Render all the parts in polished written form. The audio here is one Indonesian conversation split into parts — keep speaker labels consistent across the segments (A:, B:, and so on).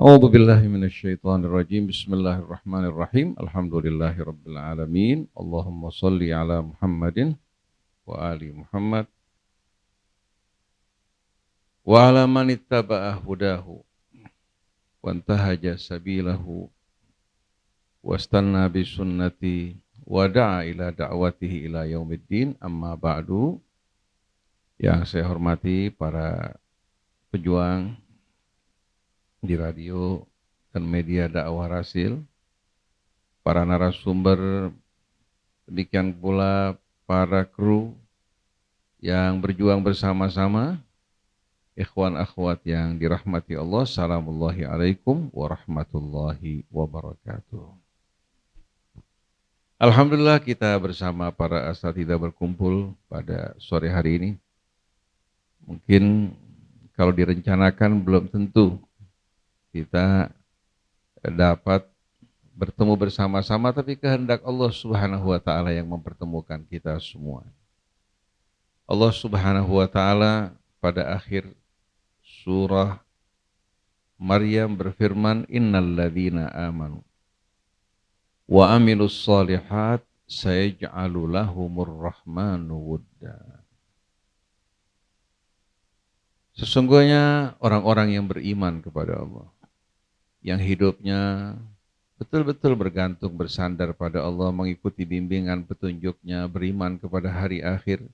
A: A'udzu billahi minasyaitonir rajim. Bismillahirrahmanirrahim. Alhamdulillahirabbil alamin. Allahumma shalli ala Muhammadin wa ali Muhammad wa ala man ittaba'a hudahu wa intahaja sabilahu wastanna bi sunnati wa da'a ila da'watihi ila yaumiddin. Amma ba'du. Yang saya hormati para pejuang di radio dan media dakwah Rasil, para narasumber, demikian pula para kru yang berjuang bersama-sama, ikhwan akhwat yang dirahmati Allah. Assalamullahi alaikum warahmatullahi wabarakatuh. Alhamdulillah kita bersama para asatidzah berkumpul pada sore hari ini. Mungkin kalau direncanakan belum tentu kita dapat bertemu bersama-sama, tapi kehendak Allah Subhanahu wa Ta'ala yang mempertemukan kita semua. Allah Subhanahu wa Ta'ala pada akhir surah Maryam berfirman, Innal ladzina amanu wa amilus shalihat sayaj'alu lahumur rahmanu wudda. Sesungguhnya orang-orang yang beriman kepada Allah, yang hidupnya betul-betul bergantung bersandar pada Allah, mengikuti bimbingan petunjuknya, beriman kepada hari akhir,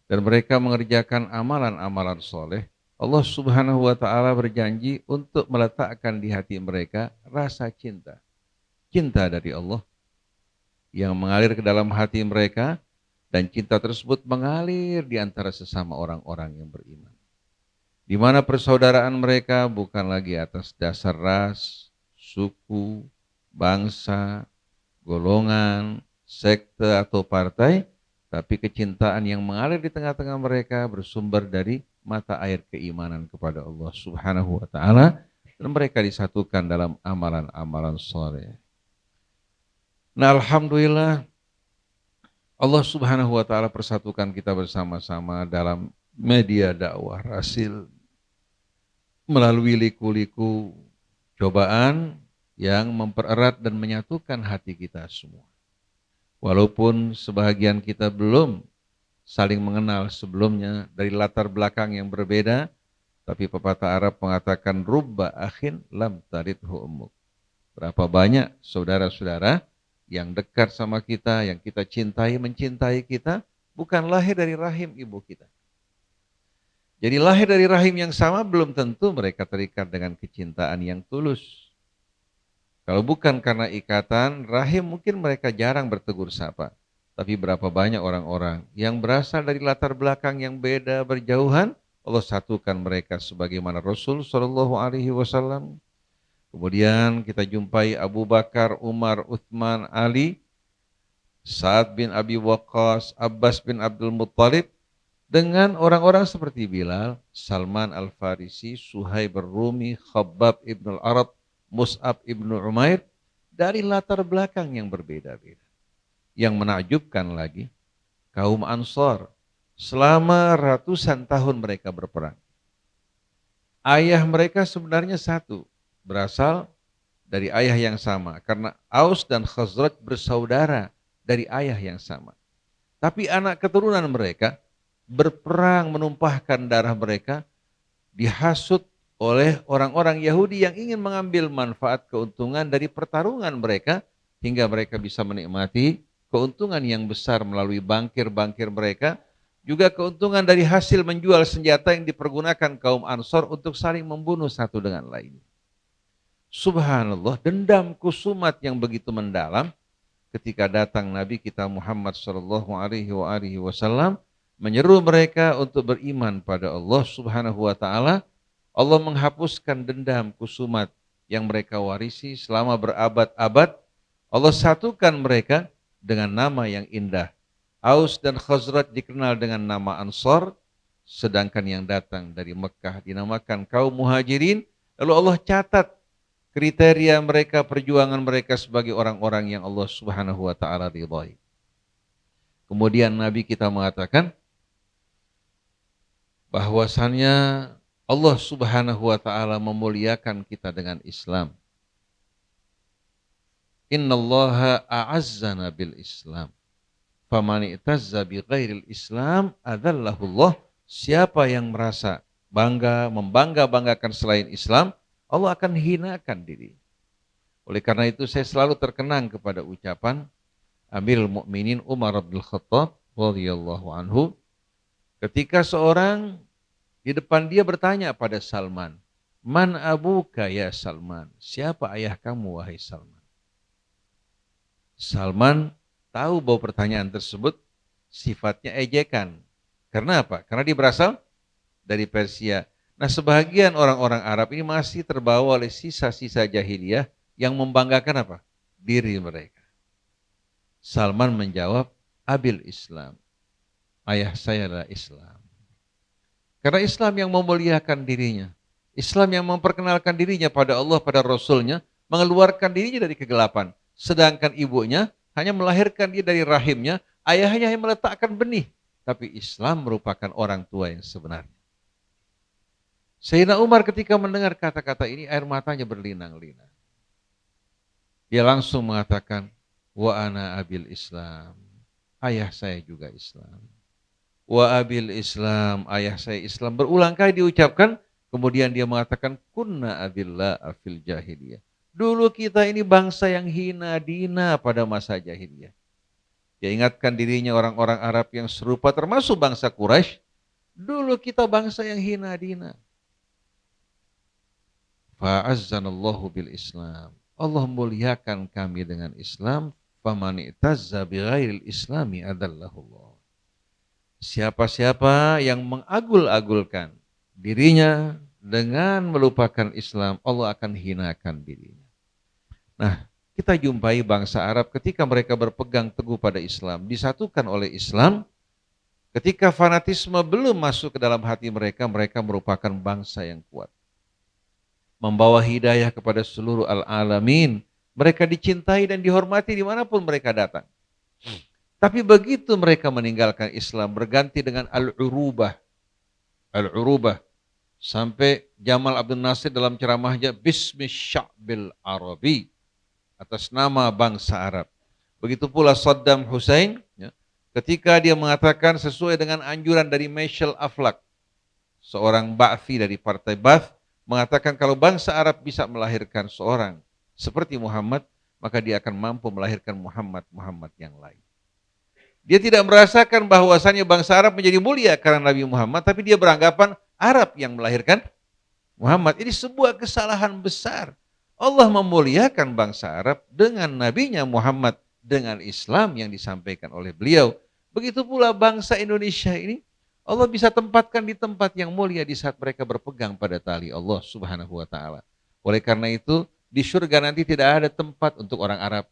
A: dan mereka mengerjakan amalan-amalan soleh, Allah Subhanahu wa Ta'ala berjanji untuk meletakkan di hati mereka rasa cinta. Cinta dari Allah yang mengalir ke dalam hati mereka, dan cinta tersebut mengalir di antara sesama orang-orang yang beriman. Di mana persaudaraan mereka bukan lagi atas dasar ras, suku, bangsa, golongan, sekte atau partai, tapi kecintaan yang mengalir di tengah-tengah mereka bersumber dari mata air keimanan kepada Allah Subhanahu wa Ta'ala, dan mereka disatukan dalam amalan-amalan soleh. Nah, alhamdulillah Allah Subhanahu wa Ta'ala persatukan kita bersama-sama dalam media dakwah Rasil melalui liku-liku cobaan yang mempererat dan menyatukan hati kita semua. Walaupun sebahagian kita belum saling mengenal sebelumnya dari latar belakang yang berbeda, tapi pepatah Arab mengatakan rubba akhin lam taridhu ummuk. Berapa banyak saudara-saudara yang dekat sama kita, yang kita cintai, mencintai kita, bukan lahir dari rahim ibu kita. Jadi lahir dari rahim yang sama belum tentu mereka terikat dengan kecintaan yang tulus. Kalau bukan karena ikatan rahim, mungkin mereka jarang bertegur sapa. Tapi berapa banyak orang-orang yang berasal dari latar belakang yang beda, berjauhan, Allah satukan mereka sebagaimana Rasul SAW. Kemudian kita jumpai Abu Bakar, Umar, Uthman, Ali, Sa'ad bin Abi Waqqas, Abbas bin Abdul Muttalib, dengan orang-orang seperti Bilal, Salman Al-Farisi, Suhaib Ar-Rumi, Khabbab ibn Al-Arab, Mus'ab ibn Umair, dari latar belakang yang berbeda-beda. Yang menakjubkan lagi, kaum Ansar, selama ratusan tahun mereka berperang. Ayah mereka sebenarnya satu, berasal dari ayah yang sama, karena Aus dan Khazraj bersaudara dari ayah yang sama. Tapi anak keturunan mereka berperang menumpahkan darah mereka, dihasut oleh orang-orang Yahudi yang ingin mengambil manfaat keuntungan dari pertarungan mereka, hingga mereka bisa menikmati keuntungan yang besar melalui bangkir-bangkir mereka, juga keuntungan dari hasil menjual senjata yang dipergunakan kaum Ansor untuk saling membunuh satu dengan lain. Subhanallah, dendam kusumat yang begitu mendalam ketika datang Nabi kita Muhammad SAW menyeru mereka untuk beriman pada Allah Subhanahu wa Ta'ala. Allah menghapuskan dendam kusumat yang mereka warisi selama berabad-abad. Allah satukan mereka dengan nama yang indah. Aus dan Khazraj dikenal dengan nama Ansar, sedangkan yang datang dari Mekah dinamakan kaum Muhajirin. Lalu Allah catat kriteria mereka, perjuangan mereka sebagai orang-orang yang Allah Subhanahu wa Ta'ala ridhai. Kemudian Nabi kita mengatakan bahwasannya Allah Subhanahu wa taala memuliakan kita dengan Islam. Innallaha a'azzana bil Islam. Faman i'tazza bi ghairil Islam adzallahullah. Siapa yang merasa bangga, membangga-banggakan selain Islam, Allah akan hinakan diri. Oleh karena itu saya selalu terkenang kepada ucapan Amirul Mukminin Umar bin Khattab radhiyallahu anhu ketika seorang di depan dia bertanya pada Salman, "Man abuka ya Salman?" Siapa ayah kamu wahai Salman? Salman tahu bahwa pertanyaan tersebut sifatnya ejekan. Karena apa? Karena dia berasal dari Persia. Nah, sebagian orang-orang Arab ini masih terbawa oleh sisa-sisa jahiliyah yang membanggakan apa? Diri mereka. Salman menjawab, Abil Islam. Ayah saya adalah Islam. Karena Islam yang memuliakan dirinya. Islam yang memperkenalkan dirinya pada Allah, pada Rasulnya, mengeluarkan dirinya dari kegelapan. Sedangkan ibunya hanya melahirkan dia dari rahimnya, ayahnya hanya meletakkan benih. Tapi Islam merupakan orang tua yang sebenarnya. Sayyidina Umar ketika mendengar kata-kata ini, air matanya berlinang-linang. Dia langsung mengatakan, wa ana abil Islam. Ayah saya juga Islam. Wa abil Islam, ayah saya Islam. Berulang kali diucapkan, kemudian dia mengatakan, kunna abillah afil jahiliyah. Dulu kita ini bangsa yang hina dina pada masa jahiliyah. Dia ingatkan dirinya orang-orang Arab yang serupa termasuk bangsa Quraisy. Dulu kita bangsa yang hina dina. Fa'azzanallahu bil Islam. Allah muliakan kami dengan Islam. Faman i'tazza bi ghairil islami adallahullah. Siapa-siapa yang mengagul-agulkan dirinya dengan melupakan Islam, Allah akan hinakan dirinya. Nah, kita jumpai bangsa Arab ketika mereka berpegang teguh pada Islam, disatukan oleh Islam. Ketika fanatisme belum masuk ke dalam hati mereka, mereka merupakan bangsa yang kuat. Membawa hidayah kepada seluruh al-alamin. Mereka dicintai dan dihormati dimanapun mereka datang. Tapi begitu mereka meninggalkan Islam, berganti dengan al-urubah. Al-urubah. Sampai Jamal Abdul Nasir dalam ceramahnya, Bismi Sya'bil Arabi. Atas nama bangsa Arab. Begitu pula Saddam Hussein, ya, ketika dia mengatakan sesuai dengan anjuran dari Marshall Aflaq, seorang Ba'athi dari partai Ba'ath, mengatakan kalau bangsa Arab bisa melahirkan seorang seperti Muhammad, maka dia akan mampu melahirkan Muhammad yang lain. Dia tidak merasakan bahwasannya bangsa Arab menjadi mulia karena Nabi Muhammad, tapi dia beranggapan Arab yang melahirkan Muhammad. Ini sebuah kesalahan besar. Allah memuliakan bangsa Arab dengan nabinya Muhammad, dengan Islam yang disampaikan oleh beliau. Begitu pula bangsa Indonesia ini, Allah bisa tempatkan di tempat yang mulia di saat mereka berpegang pada tali Allah Subhanahu wa taala. Oleh karena itu, di surga nanti tidak ada tempat untuk orang Arab,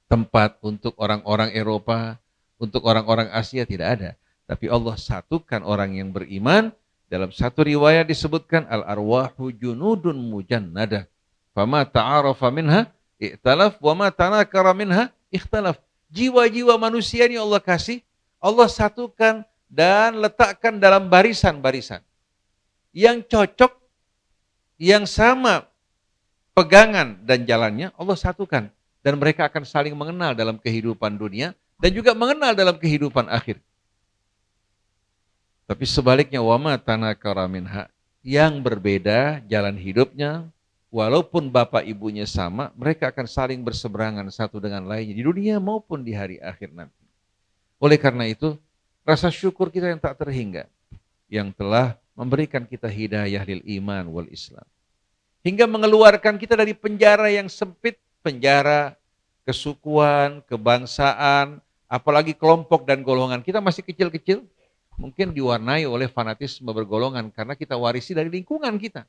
A: tempat untuk orang-orang Eropa, untuk orang-orang Asia tidak ada. Tapi Allah satukan orang yang beriman. Dalam satu riwayat disebutkan al-arwahu junudun mujannadah. Fama ta'arafa minha i'talaf wa ma tanakara minha ikhtalaf. Jiwa-jiwa manusia ini Allah kasih, Allah satukan dan letakkan dalam barisan-barisan. Yang cocok, yang sama pegangan dan jalannya Allah satukan. Dan mereka akan saling mengenal dalam kehidupan dunia dan juga mengenal dalam kehidupan akhir. Tapi sebaliknya wama tanakara minha, yang berbeda jalan hidupnya, walaupun bapak ibunya sama, mereka akan saling berseberangan satu dengan lainnya di dunia maupun di hari akhir nanti. Oleh karena itu, rasa syukur kita yang tak terhingga, yang telah memberikan kita hidayah lil iman wal Islam. Hingga mengeluarkan kita dari penjara yang sempit, penjara kesukuan, kebangsaan, apalagi kelompok dan golongan. Kita masih kecil-kecil, mungkin diwarnai oleh fanatisme bergolongan karena kita warisi dari lingkungan kita.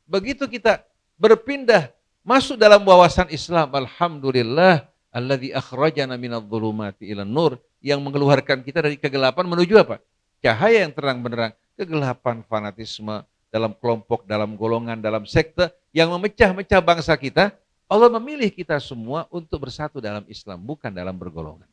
A: Begitu kita berpindah masuk dalam wawasan Islam, alhamdulillah alladzi akhrajana minadh-dhulumati ilan nur, yang mengeluarkan kita dari kegelapan menuju apa? Cahaya yang terang benderang. Kegelapan fanatisme dalam kelompok, dalam golongan, dalam sekte yang memecah-mecah bangsa kita. Allah memilih kita semua untuk bersatu dalam Islam, bukan dalam bergolongan.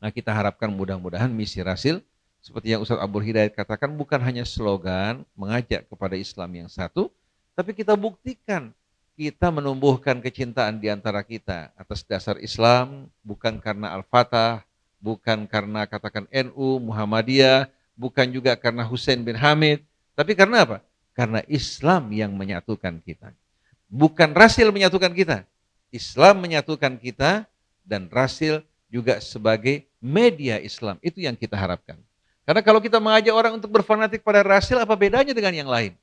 A: Nah, kita harapkan mudah-mudahan misi Rasil Seperti yang Ustaz Abdul Hidayat katakan, bukan hanya slogan mengajak kepada Islam yang satu, tapi kita buktikan kita menumbuhkan kecintaan di antara kita atas dasar Islam, bukan karena Al-Fatah, bukan karena katakan NU, Muhammadiyah, bukan juga karena Hussein bin Hamid, tapi karena apa? Karena Islam yang menyatukan kita. Bukan Rasil menyatukan kita. Islam menyatukan kita dan Rasil juga sebagai media Islam. Itu yang kita harapkan. Karena kalau kita mengajak orang untuk berfanatik pada Rasil, apa bedanya dengan yang lain?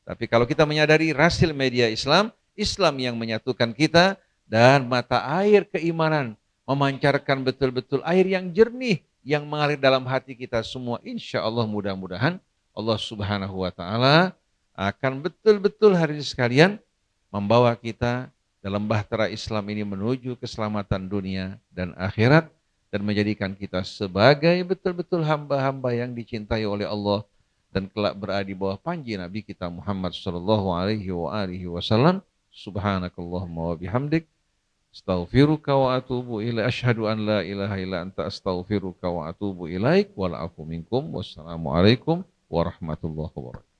A: Tapi kalau kita menyadari Rasil media Islam, Islam yang menyatukan kita dan mata air keimanan memancarkan betul-betul air yang jernih yang mengalir dalam hati kita semua. Insya Allah mudah-mudahan Allah Subhanahu wa Ta'ala akan betul-betul hari ini sekalian membawa kita dalam bahtera Islam ini menuju keselamatan dunia dan akhirat dan menjadikan kita sebagai betul-betul hamba-hamba yang dicintai oleh Allah dan kelak berada di bawah panji Nabi kita Muhammad sallallahu alaihi wasallam. Subhanakallahumma wa bihamdik astaghfiruka wa atubu ilaik, asyhadu an la ilaha illa anta astaghfiruka wa atubu ilaik, wal afu minkum, wassalamu alaikum warahmatullahi wabarakatuh.